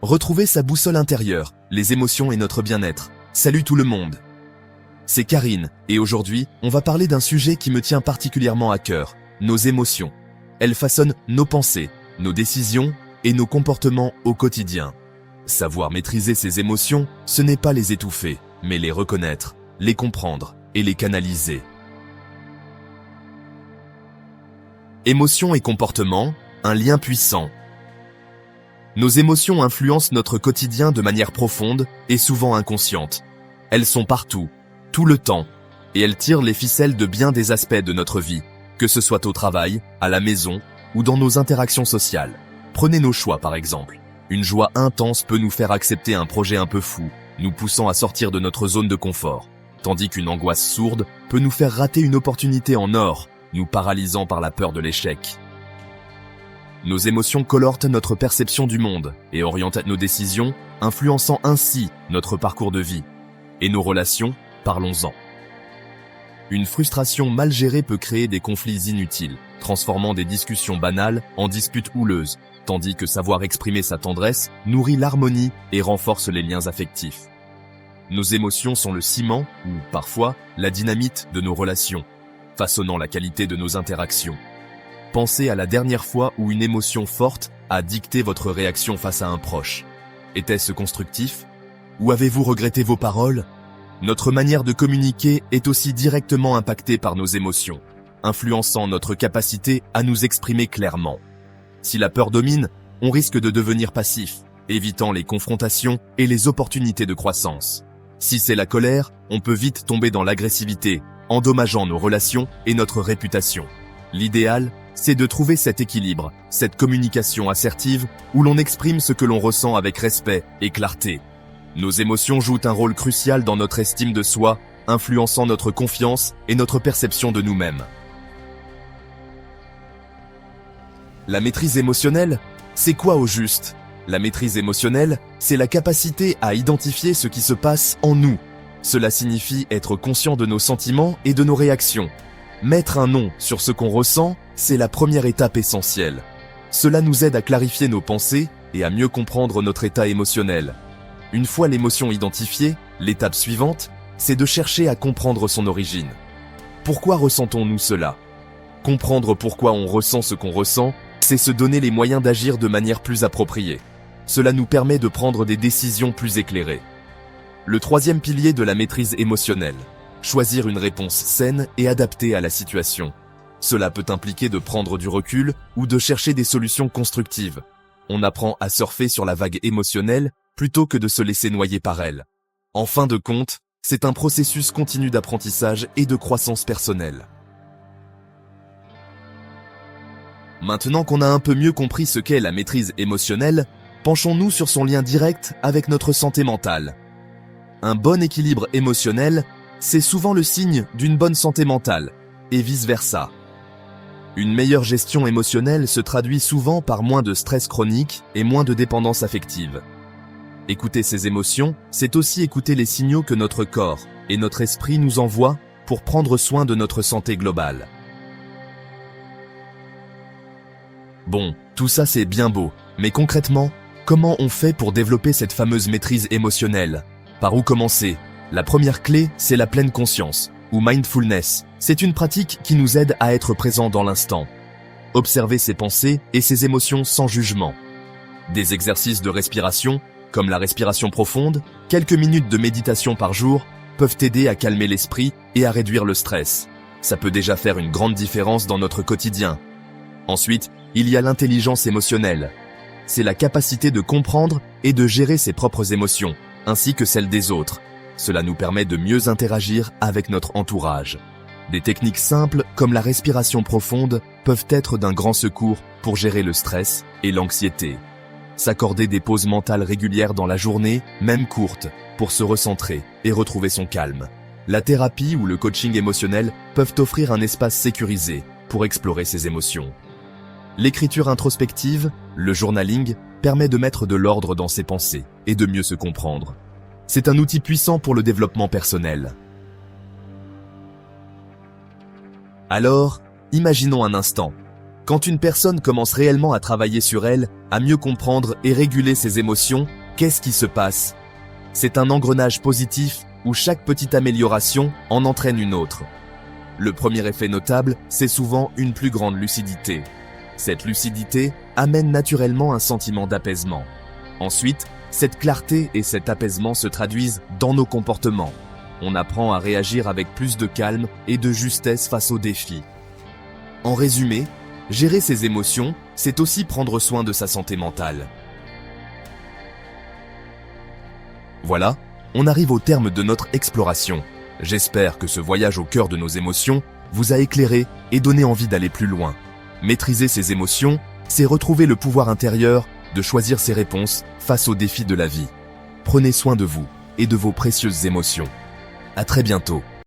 Retrouver sa boussole intérieure, les émotions et notre bien-être. Salut tout le monde. C'est Karine, et aujourd'hui, on va parler d'un sujet qui me tient particulièrement à cœur, nos émotions. Elles façonnent nos pensées, nos décisions et nos comportements au quotidien. Savoir maîtriser ses émotions, ce n'est pas les étouffer, mais les reconnaître, les comprendre et les canaliser. Émotions et comportements, un lien puissant. Nos émotions influencent notre quotidien de manière profonde et souvent inconsciente. Elles sont partout, tout le temps, et elles tirent les ficelles de bien des aspects de notre vie, que ce soit au travail, à la maison ou dans nos interactions sociales. Prenez nos choix par exemple. Une joie intense peut nous faire accepter un projet un peu fou, nous poussant à sortir de notre zone de confort, tandis qu'une angoisse sourde peut nous faire rater une opportunité en or, nous paralysant par la peur de l'échec. Nos émotions colorent notre perception du monde et orientent nos décisions, influençant ainsi notre parcours de vie. Et nos relations, parlons-en. Une frustration mal gérée peut créer des conflits inutiles, transformant des discussions banales en disputes houleuses, tandis que savoir exprimer sa tendresse nourrit l'harmonie et renforce les liens affectifs. Nos émotions sont le ciment, ou parfois la dynamite de nos relations, façonnant la qualité de nos interactions. Pensez à la dernière fois où une émotion forte a dicté votre réaction face à un proche. Était-ce constructif? Ou avez-vous regretté vos paroles? Notre manière de communiquer est aussi directement impactée par nos émotions, influençant notre capacité à nous exprimer clairement. Si la peur domine, on risque de devenir passif, évitant les confrontations et les opportunités de croissance. Si c'est la colère, on peut vite tomber dans l'agressivité, endommageant nos relations et notre réputation. L'idéal, c'est de trouver cet équilibre, cette communication assertive où l'on exprime ce que l'on ressent avec respect et clarté. Nos émotions jouent un rôle crucial dans notre estime de soi, influençant notre confiance et notre perception de nous-mêmes. La maîtrise émotionnelle, c'est quoi au juste? La maîtrise émotionnelle, c'est la capacité à identifier ce qui se passe en nous. Cela signifie être conscient de nos sentiments et de nos réactions. Mettre un nom sur ce qu'on ressent, c'est la première étape essentielle. Cela nous aide à clarifier nos pensées et à mieux comprendre notre état émotionnel. Une fois l'émotion identifiée, l'étape suivante, c'est de chercher à comprendre son origine. Pourquoi ressentons-nous cela? Comprendre pourquoi on ressent ce qu'on ressent, c'est se donner les moyens d'agir de manière plus appropriée. Cela nous permet de prendre des décisions plus éclairées. Le troisième pilier de la maîtrise émotionnelle. Choisir une réponse saine et adaptée à la situation. Cela peut impliquer de prendre du recul ou de chercher des solutions constructives. On apprend à surfer sur la vague émotionnelle plutôt que de se laisser noyer par elle. En fin de compte, c'est un processus continu d'apprentissage et de croissance personnelle. Maintenant qu'on a un peu mieux compris ce qu'est la maîtrise émotionnelle, penchons-nous sur son lien direct avec notre santé mentale. Un bon équilibre émotionnel, c'est souvent le signe d'une bonne santé mentale, et vice-versa. Une meilleure gestion émotionnelle se traduit souvent par moins de stress chronique et moins de dépendance affective. Écouter ses émotions, c'est aussi écouter les signaux que notre corps et notre esprit nous envoient pour prendre soin de notre santé globale. Bon, tout ça c'est bien beau, mais concrètement, comment on fait pour développer cette fameuse maîtrise émotionnelle? Par où commencer? La première clé, c'est la pleine conscience, ou mindfulness. C'est une pratique qui nous aide à être présent dans l'instant. Observer ses pensées et ses émotions sans jugement. Des exercices de respiration, comme la respiration profonde, quelques minutes de méditation par jour, peuvent aider à calmer l'esprit et à réduire le stress. Ça peut déjà faire une grande différence dans notre quotidien. Ensuite, il y a l'intelligence émotionnelle. C'est la capacité de comprendre et de gérer ses propres émotions, ainsi que celles des autres. Cela nous permet de mieux interagir avec notre entourage. Des techniques simples comme la respiration profonde peuvent être d'un grand secours pour gérer le stress et l'anxiété. S'accorder des pauses mentales régulières dans la journée, même courtes, pour se recentrer et retrouver son calme. La thérapie ou le coaching émotionnel peuvent offrir un espace sécurisé pour explorer ses émotions. L'écriture introspective, le journaling, permet de mettre de l'ordre dans ses pensées et de mieux se comprendre. C'est un outil puissant pour le développement personnel. Alors, imaginons un instant. Quand une personne commence réellement à travailler sur elle, à mieux comprendre et réguler ses émotions, qu'est-ce qui se passe? C'est un engrenage positif où chaque petite amélioration en entraîne une autre. Le premier effet notable, c'est souvent une plus grande lucidité. Cette lucidité amène naturellement un sentiment d'apaisement. Ensuite, cette clarté et cet apaisement se traduisent dans nos comportements. On apprend à réagir avec plus de calme et de justesse face aux défis. En résumé, gérer ses émotions, c'est aussi prendre soin de sa santé mentale. Voilà, on arrive au terme de notre exploration. J'espère que ce voyage au cœur de nos émotions vous a éclairé et donné envie d'aller plus loin. Maîtriser ses émotions, c'est retrouver le pouvoir intérieur de choisir ses réponses face aux défis de la vie. Prenez soin de vous et de vos précieuses émotions. À très bientôt.